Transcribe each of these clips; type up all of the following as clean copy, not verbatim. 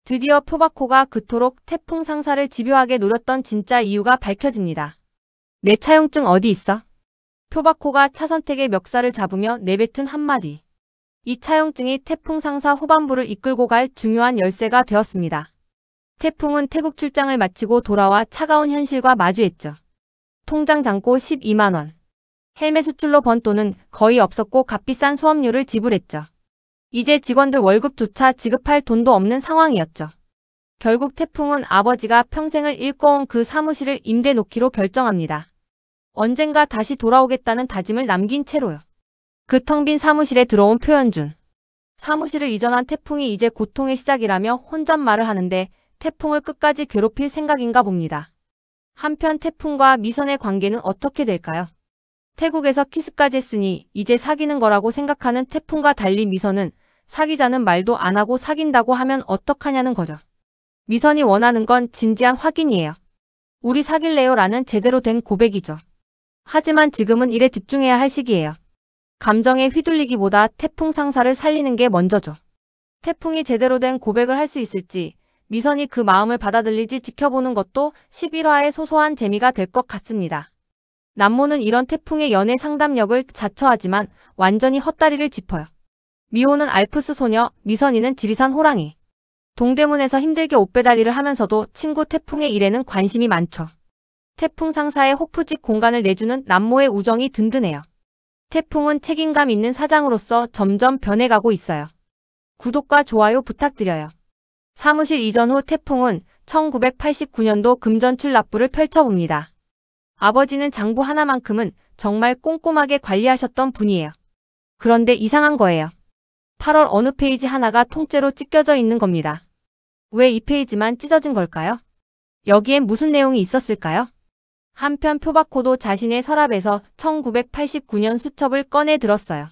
드디어 표바코가 그토록 태풍 상사를 집요하게 노렸던 진짜 이유가 밝혀집니다. 내 차용증 어디 있어? 표바코가 차선택의 멱살을 잡으며 내뱉은 한마디. 이 차용증이 태풍 상사 후반부를 이끌고 갈 중요한 열쇠가 되었습니다. 태풍은 태국 출장을 마치고 돌아와 차가운 현실과 마주했죠. 통장 잔고 12만원. 헬멧 수출로 번 돈은 거의 없었고 값비싼 수업료를 지불했죠. 이제 직원들 월급조차 지급할 돈도 없는 상황이었죠. 결국 태풍은 아버지가 평생을 일궈온 그 사무실을 임대 놓기로 결정합니다. 언젠가 다시 돌아오겠다는 다짐을 남긴 채로요. 그 텅 빈 사무실에 들어온 표현준. 사무실을 이전한 태풍이 이제 고통의 시작이라며 혼잣말을 하는데 태풍을 끝까지 괴롭힐 생각인가 봅니다. 한편 태풍과 미선의 관계는 어떻게 될까요? 태국에서 키스까지 했으니 이제 사귀는 거라고 생각하는 태풍과 달리 미선은 사귀자는 말도 안 하고 사귄다고 하면 어떡하냐는 거죠. 미선이 원하는 건 진지한 확인이에요. 우리 사귈래요? 라는 제대로 된 고백이죠. 하지만 지금은 일에 집중해야 할 시기예요. 감정에 휘둘리기보다 태풍 상사를 살리는 게 먼저죠. 태풍이 제대로 된 고백을 할 수 있을지, 미선이 그 마음을 받아들일지 지켜보는 것도 11화의 소소한 재미가 될 것 같습니다. 남모는 이런 태풍의 연애 상담력을 자처하지만 완전히 헛다리를 짚어요. 미호는 알프스 소녀, 미선이는 지리산 호랑이. 동대문에서 힘들게 옷배달일을 하면서도 친구 태풍의 일에는 관심이 많죠. 태풍 상사의 호프집 공간을 내주는 남모의 우정이 든든해요. 태풍은 책임감 있는 사장으로서 점점 변해가고 있어요. 구독과 좋아요 부탁드려요. 사무실 이전 후 태풍은 1989년도 금전출 납부를 펼쳐봅니다. 아버지는 장부 하나만큼은 정말 꼼꼼하게 관리하셨던 분이에요. 그런데 이상한 거예요. 8월 어느 페이지 하나가 통째로 찢겨져 있는 겁니다. 왜 이 페이지만 찢어진 걸까요? 여기엔 무슨 내용이 있었을까요? 한편 표바코도 자신의 서랍에서 1989년 수첩을 꺼내 들었어요.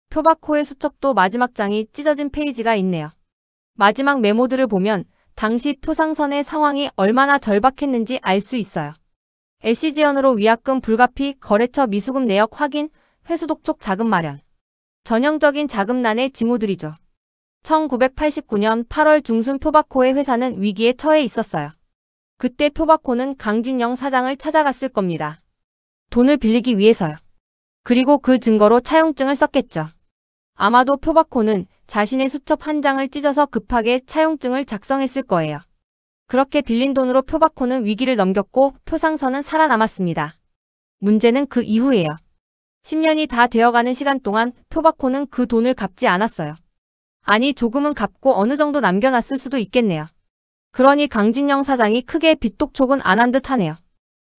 표바코의 수첩도 마지막 장이 찢어진 페이지가 있네요. 마지막 메모들을 보면 당시 표상선의 상황이 얼마나 절박했는지 알 수 있어요. LC지연으로 위약금 불가피, 거래처 미수금 내역 확인, 회수 독촉 자금 마련. 전형적인 자금난의 징후들이죠. 1989년 8월 중순 표바코의 회사는 위기에 처해 있었어요. 그때 표바코는 강진영 사장을 찾아갔을 겁니다. 돈을 빌리기 위해서요. 그리고 그 증거로 차용증을 썼겠죠. 아마도 표바코는 자신의 수첩 한 장을 찢어서 급하게 차용증을 작성했을 거예요. 그렇게 빌린 돈으로 표바코는 위기를 넘겼고 표상선은 살아남았습니다. 문제는 그 이후예요. 10년이 다 되어가는 시간 동안 표바코는 그 돈을 갚지 않았어요. 아니 조금은 갚고 어느 정도 남겨놨을 수도 있겠네요. 그러니 강진영 사장이 크게 빚독촉은 안 한 듯 하네요.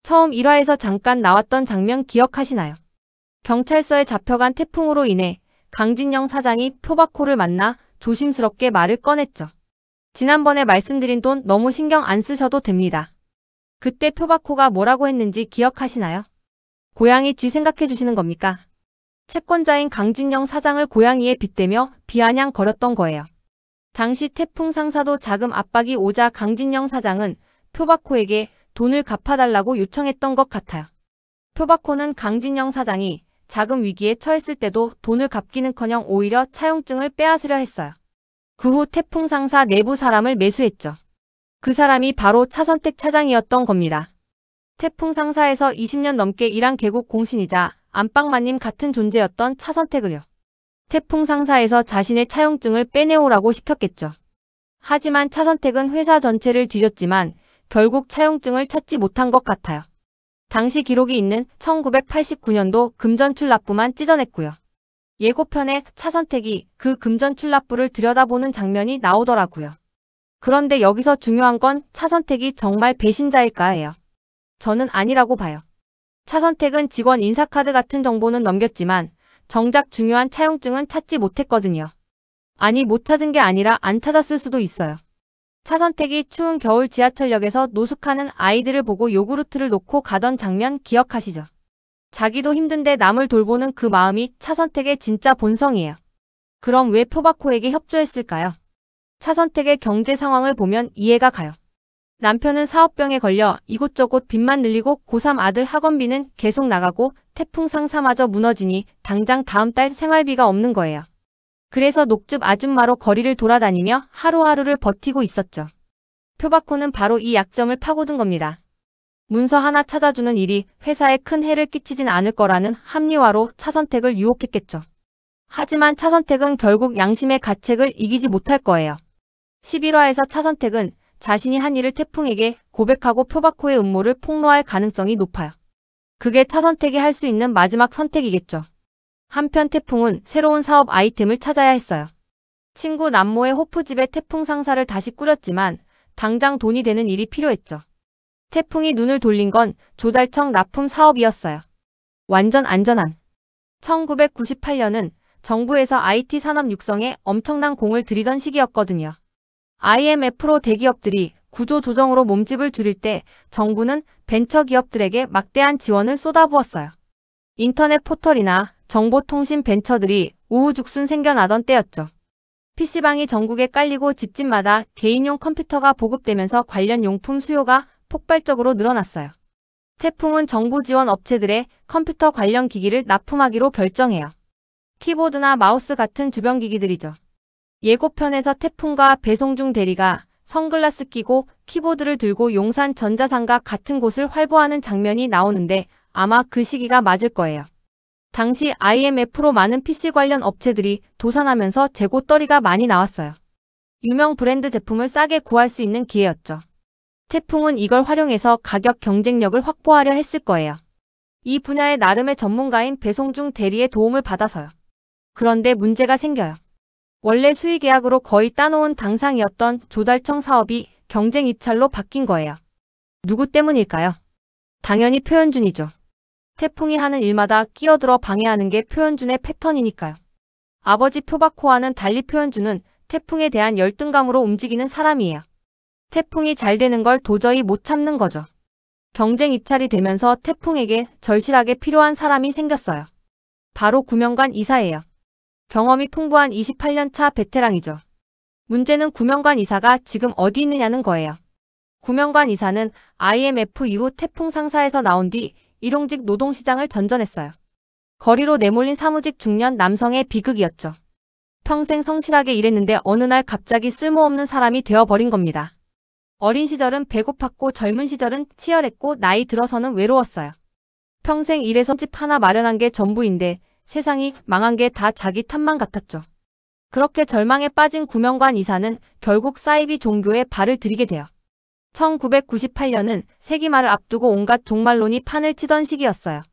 처음 1화에서 잠깐 나왔던 장면 기억하시나요? 경찰서에 잡혀간 태풍으로 인해 강진영 사장이 표바코를 만나 조심스럽게 말을 꺼냈죠. 지난번에 말씀드린 돈 너무 신경 안 쓰셔도 됩니다. 그때 표바코가 뭐라고 했는지 기억하시나요? 고양이 쥐 생각해 주시는 겁니까? 채권자인 강진영 사장을 고양이에 빗대며 비아냥거렸던 거예요. 당시 태풍 상사도 자금 압박이 오자 강진영 사장은 표바코에게 돈을 갚아달라고 요청했던 것 같아요. 표바코는 강진영 사장이 자금 위기에 처했을 때도 돈을 갚기는커녕 오히려 차용증을 빼앗으려 했어요. 그 후 태풍 상사 내부 사람을 매수했죠. 그 사람이 바로 차선택 차장이었던 겁니다. 태풍 상사에서 20년 넘게 일한 개국 공신이자 안방마님 같은 존재였던 차선택을요. 태풍 상사에서 자신의 차용증을 빼내오라고 시켰겠죠. 하지만 차선택은 회사 전체를 뒤졌지만 결국 차용증을 찾지 못한 것 같아요. 당시 기록이 있는 1989년도 금전출 납부만 찢어냈고요. 예고편에 차선택이 그 금전출 납부를 들여다보는 장면이 나오더라고요. 그런데 여기서 중요한 건 차선택이 정말 배신자일까예요. 저는 아니라고 봐요. 차선택은 직원 인사카드 같은 정보는 넘겼지만 정작 중요한 차용증은 찾지 못했거든요. 아니 못 찾은 게 아니라 안 찾았을 수도 있어요. 차선택이 추운 겨울 지하철역에서 노숙하는 아이들을 보고 요구르트를 놓고 가던 장면 기억하시죠? 자기도 힘든데 남을 돌보는 그 마음이 차선택의 진짜 본성이에요. 그럼 왜 표바코에게 협조했을까요? 차선택의 경제 상황을 보면 이해가 가요. 남편은 사업병에 걸려 이곳저곳 빚만 늘리고 고3 아들 학원비는 계속 나가고 태풍 상사마저 무너지니 당장 다음 달 생활비가 없는 거예요. 그래서 녹즙 아줌마로 거리를 돌아다니며 하루하루를 버티고 있었죠. 표바코는 바로 이 약점을 파고든 겁니다. 문서 하나 찾아주는 일이 회사에 큰 해를 끼치진 않을 거라는 합리화로 차선택을 유혹했겠죠. 하지만 차선택은 결국 양심의 가책을 이기지 못할 거예요. 11화에서 차선택은 자신이 한 일을 태풍에게 고백하고 표바코의 음모를 폭로할 가능성이 높아요. 그게 차선택이 할 수 있는 마지막 선택이겠죠. 한편 태풍은 새로운 사업 아이템을 찾아야 했어요. 친구 남모의 호프집에 태풍 상사를 다시 꾸렸지만 당장 돈이 되는 일이 필요했죠. 태풍이 눈을 돌린 건 조달청 납품 사업이었어요. 완전 안전한. 1998년은 정부에서 IT 산업 육성에 엄청난 공을 들이던 시기였거든요. IMF로 대기업들이 구조 조정으로 몸집을 줄일 때 정부는 벤처 기업들에게 막대한 지원을 쏟아부었어요. 인터넷 포털이나 정보통신 벤처들이 우후죽순 생겨나던 때였죠. PC방이 전국에 깔리고 집집마다 개인용 컴퓨터가 보급되면서 관련 용품 수요가 폭발적으로 늘어났어요. 태풍은 정부 지원 업체들의 컴퓨터 관련 기기를 납품하기로 결정해요. 키보드나 마우스 같은 주변 기기들이죠. 예고편에서 태풍과 배송중 대리가 선글라스 끼고 키보드를 들고 용산 전자상가 같은 곳을 활보하는 장면이 나오는데 아마 그 시기가 맞을 거예요. 당시 IMF로 많은 PC 관련 업체들이 도산하면서 재고떨이가 많이 나왔어요. 유명 브랜드 제품을 싸게 구할 수 있는 기회였죠. 태풍은 이걸 활용해서 가격 경쟁력을 확보하려 했을 거예요. 이 분야의 나름의 전문가인 배송중 대리의 도움을 받아서요. 그런데 문제가 생겨요. 원래 수의계약으로 거의 따놓은 당상이었던 조달청 사업이 경쟁 입찰로 바뀐 거예요. 누구 때문일까요? 당연히 표현준이죠. 태풍이 하는 일마다 끼어들어 방해하는 게 표현준의 패턴이니까요. 아버지 표바코와는 달리 표현준은 태풍에 대한 열등감으로 움직이는 사람이에요. 태풍이 잘 되는 걸 도저히 못 참는 거죠. 경쟁 입찰이 되면서 태풍에게 절실하게 필요한 사람이 생겼어요. 바로 구명관 이사예요. 경험이 풍부한 28년 차 베테랑이죠. 문제는 구명관 이사가 지금 어디 있느냐는 거예요. 구명관 이사는 IMF 이후 태풍 상사에서 나온 뒤 일용직 노동시장을 전전했어요. 거리로 내몰린 사무직 중년 남성의 비극이었죠. 평생 성실하게 일했는데 어느 날 갑자기 쓸모없는 사람이 되어버린 겁니다. 어린 시절은 배고팠고 젊은 시절은 치열했고 나이 들어서는 외로웠어요. 평생 일해서 집 하나 마련한 게 전부인데 세상이 망한 게 다 자기 탓만 같았죠. 그렇게 절망에 빠진 구명관 이사는 결국 사이비 종교에 발을 들이게 돼요. 1998년은 세기말을 앞두고 온갖 종말론이 판을 치던 시기였어요.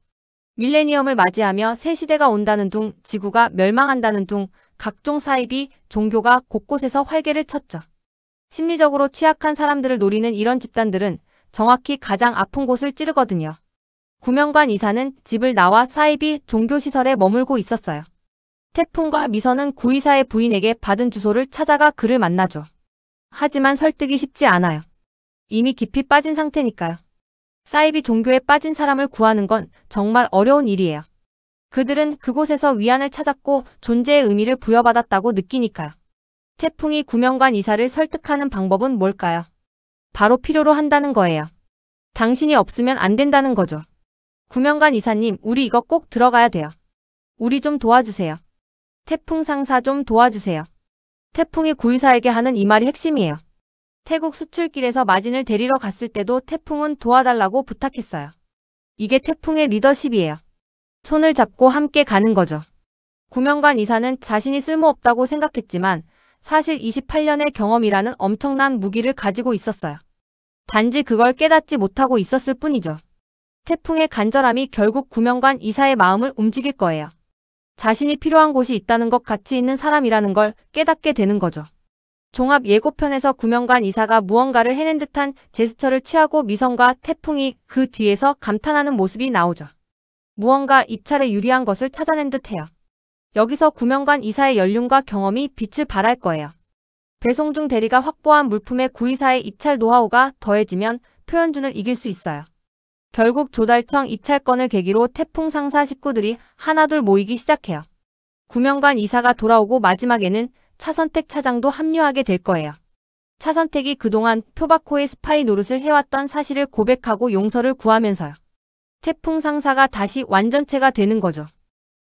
밀레니엄을 맞이하며 새 시대가 온다는 둥, 지구가 멸망한다는 둥, 각종 사이비 종교가 곳곳에서 활개를 쳤죠. 심리적으로 취약한 사람들을 노리는 이런 집단들은 정확히 가장 아픈 곳을 찌르거든요. 구명관 이사는 집을 나와 사이비 종교시설에 머물고 있었어요. 태풍과 미선은 구이사의 부인에게 받은 주소를 찾아가 그를 만나죠. 하지만 설득이 쉽지 않아요. 이미 깊이 빠진 상태니까요. 사이비 종교에 빠진 사람을 구하는 건 정말 어려운 일이에요. 그들은 그곳에서 위안을 찾았고 존재의 의미를 부여받았다고 느끼니까요. 태풍이 구명관 이사를 설득하는 방법은 뭘까요? 바로 필요로 한다는 거예요. 당신이 없으면 안 된다는 거죠. 구명관 이사님, 우리 이거 꼭 들어가야 돼요. 우리 좀 도와주세요. 태풍 상사 좀 도와주세요. 태풍이 구이사에게 하는 이 말이 핵심이에요. 태국 수출길에서 마진을 데리러 갔을 때도 태풍은 도와달라고 부탁했어요. 이게 태풍의 리더십이에요. 손을 잡고 함께 가는 거죠. 구명관 이사는 자신이 쓸모없다고 생각했지만 사실 28년의 경험이라는 엄청난 무기를 가지고 있었어요. 단지 그걸 깨닫지 못하고 있었을 뿐이죠. 태풍의 간절함이 결국 구명관 이사의 마음을 움직일 거예요. 자신이 필요한 곳이 있다는 것, 가치 있는 사람이라는 걸 깨닫게 되는 거죠. 종합 예고편에서 구명관 이사가 무언가를 해낸 듯한 제스처를 취하고 미선과 태풍이 그 뒤에서 감탄하는 모습이 나오죠. 무언가 입찰에 유리한 것을 찾아낸 듯해요. 여기서 구명관 이사의 연륜과 경험이 빛을 발할 거예요. 배송중 대리가 확보한 물품의 구이사의 입찰 노하우가 더해지면 표현준을 이길 수 있어요. 결국 조달청 입찰건을 계기로 태풍 상사 식구들이 하나둘 모이기 시작해요. 구명관 이사가 돌아오고 마지막에는 차선택 차장도 합류하게 될 거예요. 차선택이 그동안 표바코의 스파이 노릇을 해왔던 사실을 고백하고 용서를 구하면서요. 태풍 상사가 다시 완전체가 되는 거죠.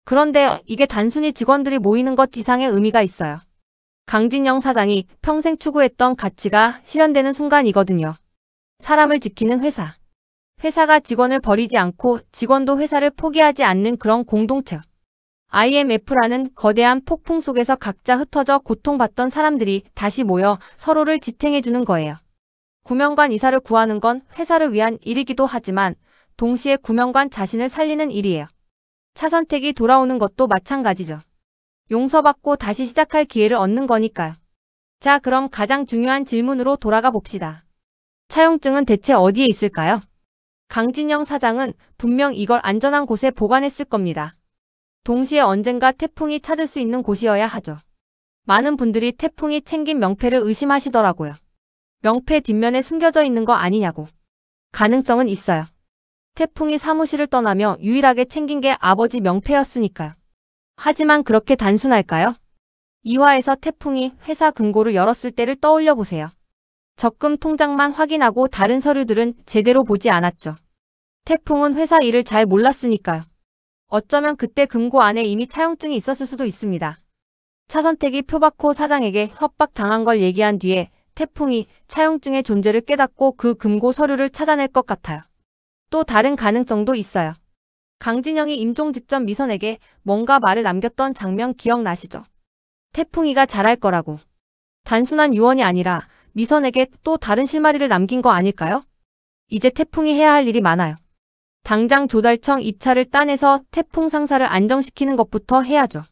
그런데 이게 단순히 직원들이 모이는 것 이상의 의미가 있어요. 강진영 사장이 평생 추구했던 가치가 실현되는 순간이거든요. 사람을 지키는 회사. 회사가 직원을 버리지 않고 직원도 회사를 포기하지 않는 그런 공동체. IMF라는 거대한 폭풍 속에서 각자 흩어져 고통받던 사람들이 다시 모여 서로를 지탱해주는 거예요. 구명관 이사를 구하는 건 회사를 위한 일이기도 하지만 동시에 구명관 자신을 살리는 일이에요. 차선택이 돌아오는 것도 마찬가지죠. 용서받고 다시 시작할 기회를 얻는 거니까요. 자, 그럼 가장 중요한 질문으로 돌아가 봅시다. 차용증은 대체 어디에 있을까요? 강진영 사장은 분명 이걸 안전한 곳에 보관했을 겁니다. 동시에 언젠가 태풍이 찾을 수 있는 곳이어야 하죠. 많은 분들이 태풍이 챙긴 명패를 의심하시더라고요. 명패 뒷면에 숨겨져 있는 거 아니냐고. 가능성은 있어요. 태풍이 사무실을 떠나며 유일하게 챙긴 게 아버지 명패였으니까요. 하지만 그렇게 단순할까요? 2화에서 태풍이 회사 금고를 열었을 때를 떠올려 보세요. 적금 통장만 확인하고 다른 서류들은 제대로 보지 않았죠. 태풍은 회사 일을 잘 몰랐으니까요. 어쩌면 그때 금고 안에 이미 차용증이 있었을 수도 있습니다. 차선택이 표박호 사장에게 협박당한 걸 얘기한 뒤에 태풍이 차용증의 존재를 깨닫고 그 금고 서류를 찾아낼 것 같아요. 또 다른 가능성도 있어요. 강진영이 임종 직전 미선에게 뭔가 말을 남겼던 장면 기억나시죠? 태풍이가 잘할 거라고. 단순한 유언이 아니라 미선에게 또 다른 실마리를 남긴 거 아닐까요? 이제 태풍이 해야 할 일이 많아요. 당장 조달청 입찰을 따내서 태풍 상사를 안정시키는 것부터 해야죠.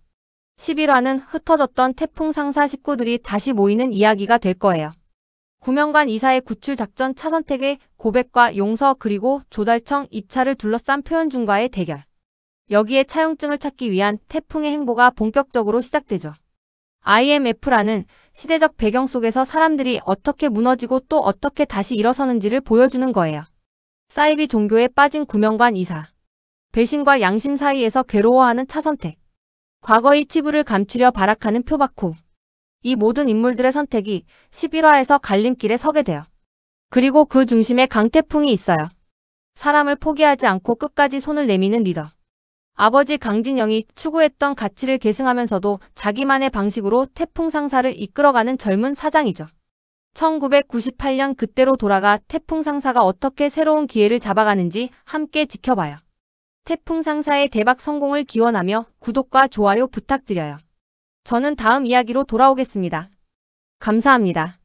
11화는 흩어졌던 태풍 상사 식구들이 다시 모이는 이야기가 될 거예요. 구명관 이사의 구출 작전 차선택의 고백과 용서 그리고 조달청 입찰을 둘러싼 표현준과의 대결. 여기에 차용증을 찾기 위한 태풍의 행보가 본격적으로 시작되죠. IMF라는 시대적 배경 속에서 사람들이 어떻게 무너지고 또 어떻게 다시 일어서는지를 보여주는 거예요. 사이비 종교에 빠진 구명관 이사. 배신과 양심 사이에서 괴로워하는 차선택. 과거의 치부를 감추려 발악하는 표박호. 이 모든 인물들의 선택이 11화에서 갈림길에 서게 돼요. 그리고 그 중심에 강태풍이 있어요. 사람을 포기하지 않고 끝까지 손을 내미는 리더. 아버지 강진영이 추구했던 가치를 계승하면서도 자기만의 방식으로 태풍 상사를 이끌어가는 젊은 사장이죠. 1998년 그때로 돌아가 태풍 상사가 어떻게 새로운 기회를 잡아가는지 함께 지켜봐요. 태풍 상사의 대박 성공을 기원하며 구독과 좋아요 부탁드려요. 저는 다음 이야기로 돌아오겠습니다. 감사합니다.